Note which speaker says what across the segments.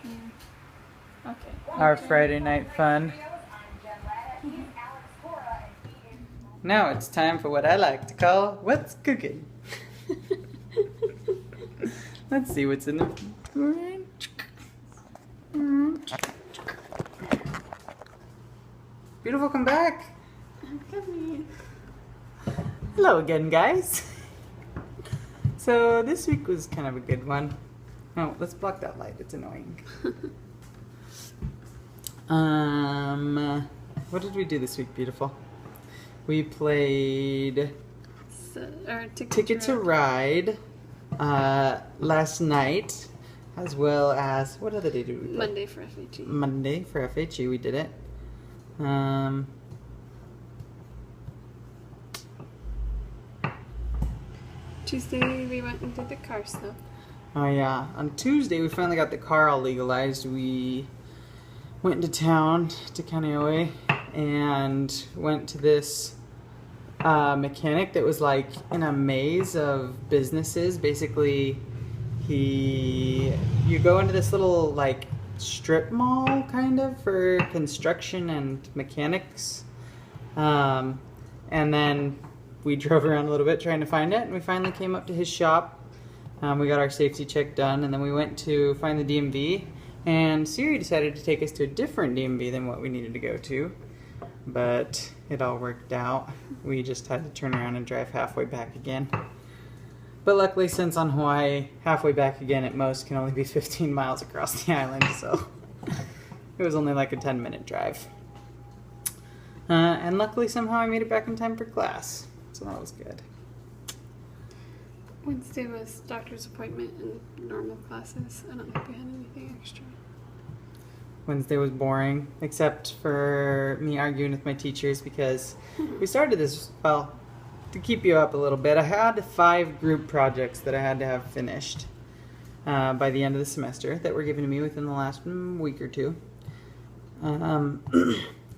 Speaker 1: Yeah. Okay.
Speaker 2: Our Friday night fun. Now it's time for what I like to call What's Cooking. Let's see what's in the Beautiful, come back.
Speaker 1: I'm coming.
Speaker 2: Hello again, guys. So this week was kind of a good one. Oh, let's block that light. It's annoying. What did we do this week, Beautiful? We played Ticket to Ride last night, as well as what other day did we play?
Speaker 1: Monday for FHE.
Speaker 2: Monday for FHE, we did it.
Speaker 1: Tuesday we went and did the car stuff.
Speaker 2: Oh yeah, on Tuesday we finally got the car all legalized. We went into town to Kaneohe and went to this mechanic that was like in a maze of businesses. Basically, you go into this little like strip mall kind of for construction and mechanics, and then we drove around a little bit trying to find it, and we finally came up to his shop. We got our safety check done, and then we went to find the DMV, and Siri decided to take us to a different DMV than what we needed to go to, but it all worked out. We just had to turn around and drive halfway back again. But luckily, since on Hawaii, halfway back again at most can only be 15 miles across the island, so it was only like a 10-minute drive. And luckily, somehow I made it back in time for class, so that was good.
Speaker 1: Wednesday was doctor's appointment and normal classes. I don't think we had anything extra.
Speaker 2: Wednesday was boring, except for me arguing with my teachers because we started this, well, to keep you up a little bit, I had 5 group projects that I had to have finished by the end of the semester that were given to me within the last week or two. One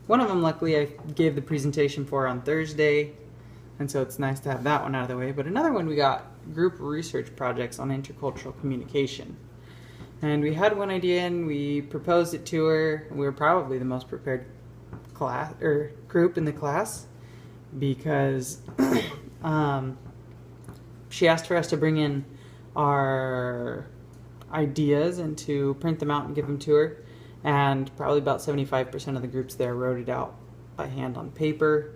Speaker 2: of them, luckily, I gave the presentation for on Thursday, and so it's nice to have that one out of the way. But another one, we got group research projects on intercultural communication. And we had one idea, and we proposed it to her. We were probably the most prepared class or group in the class because she asked for us to bring in our ideas and to print them out and give them to her. And probably about 75% of the groups there wrote it out by hand on paper.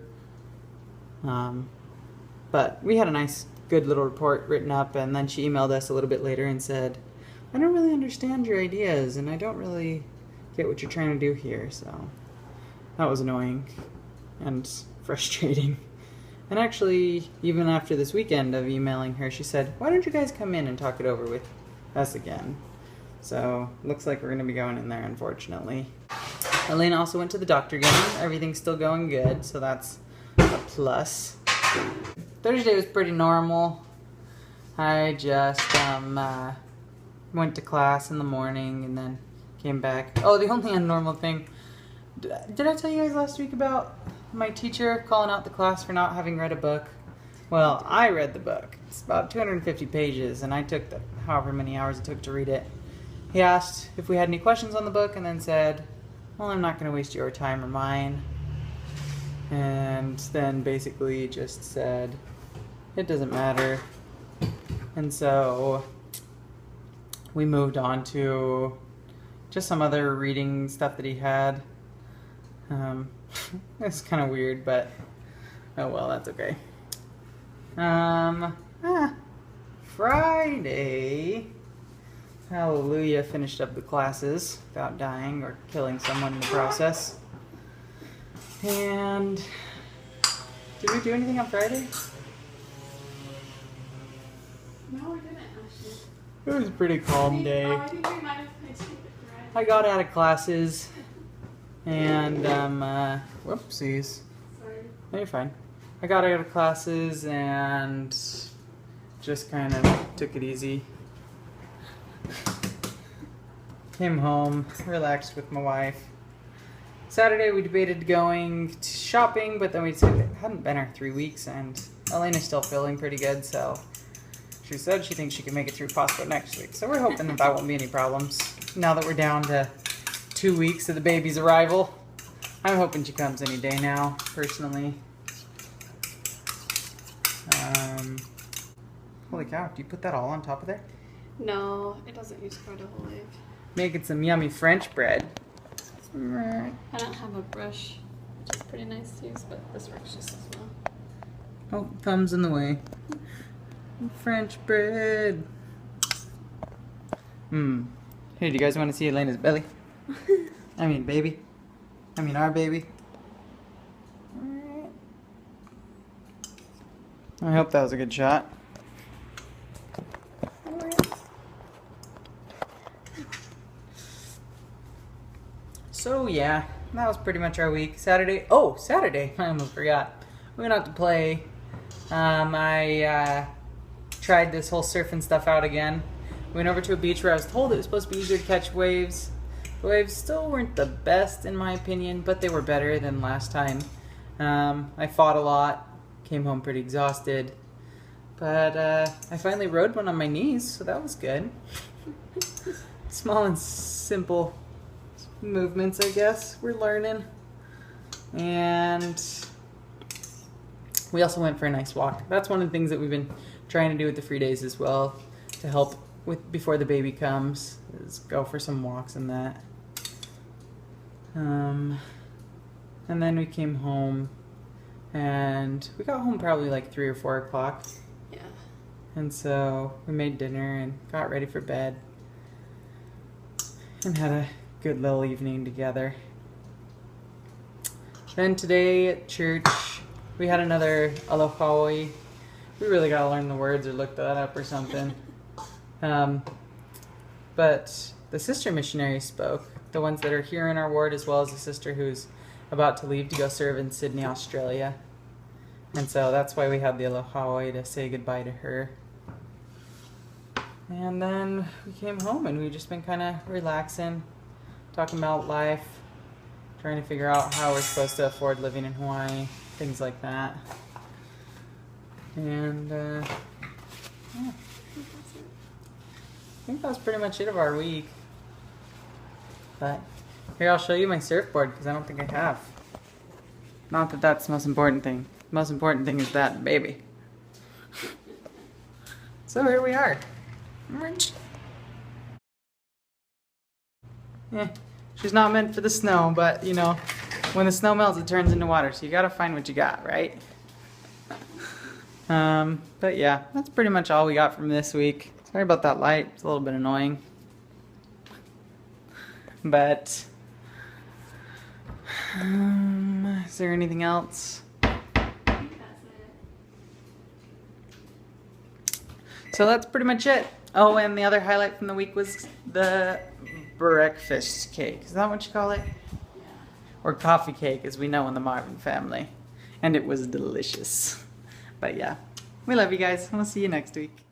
Speaker 2: But we had a nice, good little report written up, and then she emailed us a little bit later and said, I don't really understand your ideas, and I don't really get what you're trying to do here, so that was annoying and frustrating. And actually, even after this weekend of emailing her, she said, why don't you guys come in and talk it over with us again? So, looks like we're going to be going in there, unfortunately. Elena also went to the doctor again. Everything's still going good, so that's a plus. Thursday was pretty normal. I just went to class in the morning and then came back. Oh, the only unnormal thing. Did I tell you guys last week about my teacher calling out the class for not having read a book? Well, I read the book. It's about 250 pages, and I took however many hours it took to read it. He asked if we had any questions on the book and then said, well, I'm not going to waste your time or mine. And then basically just said, it doesn't matter. And so we moved on to just some other reading stuff that he had. It's kind of weird, but oh well, that's okay. Friday, hallelujah, finished up the classes without dying or killing someone in the process. And did we do anything on Friday?
Speaker 1: No, we didn't actually.
Speaker 2: It was a pretty calm day.
Speaker 1: I think we might have played Ticket to Ride.
Speaker 2: I got out of classes and whoopsies.
Speaker 1: Sorry.
Speaker 2: No, you're fine. I got out of classes and just kind of took it easy. Came home, relaxed with my wife. Saturday we debated going shopping, but then we said it hadn't been our 3 weeks, and Elena's still feeling pretty good, so she said she thinks she can make it through Costco next week. So we're hoping that won't be any problems. now that we're down to 2 weeks of the baby's arrival. I'm hoping she comes any day now, personally. Holy cow, do you put that all on top of there?
Speaker 1: No, it doesn't use quite a whole leaf.
Speaker 2: Making some yummy French bread.
Speaker 1: I don't have a brush, which is pretty nice to use, but this works just as well.
Speaker 2: Oh, thumbs in the way. French bread. Hey, do you guys want to see Elena's belly? I mean, baby. I mean, our baby. I hope that was a good shot. So yeah, that was pretty much our week. Saturday, I almost forgot. We went out to play. I tried this whole surfing stuff out again. We went over to a beach where I was told it was supposed to be easier to catch waves. The waves still weren't the best in my opinion, but they were better than last time. I fought a lot, came home pretty exhausted, but I finally rode one on my knees, so that was good. Small and simple movements, I guess, we're learning. And we also went for a nice walk. That's one of the things that we've been trying to do with the free days as well, to help with before the baby comes, is go for some walks and that. And then we came home, and we got home probably like 3 or 4 o'clock.
Speaker 1: Yeah.
Speaker 2: And so we made dinner and got ready for bed and had a good little evening together. Then today at church, we had another Aloha. We really gotta learn the words or look that up or something. But the sister missionaries spoke, the ones that are here in our ward, as well as a sister who's about to leave to go serve in Sydney, Australia. And so that's why we had the Aloha to say goodbye to her. And then we came home and we've just been kind of relaxing, talking about life, trying to figure out how we're supposed to afford living in Hawaii, things like that. And yeah. I think that was pretty much it of our week. But here, I'll show you my surfboard because I don't think I have. Not that that's the most important thing. The most important thing is that baby. So here we are. Yeah, she's not meant for the snow, but you know, when the snow melts, it turns into water. So you gotta find what you got, right? But yeah, that's pretty much all we got from this week. Sorry about that light, it's a little bit annoying. But, is there anything else? So that's pretty much it. Oh, and the other highlight from the week was the breakfast cake. Is that what you call it? Yeah. Or coffee cake, as we know in the Marvin family. And it was delicious. But yeah, we love you guys. We'll see you next week.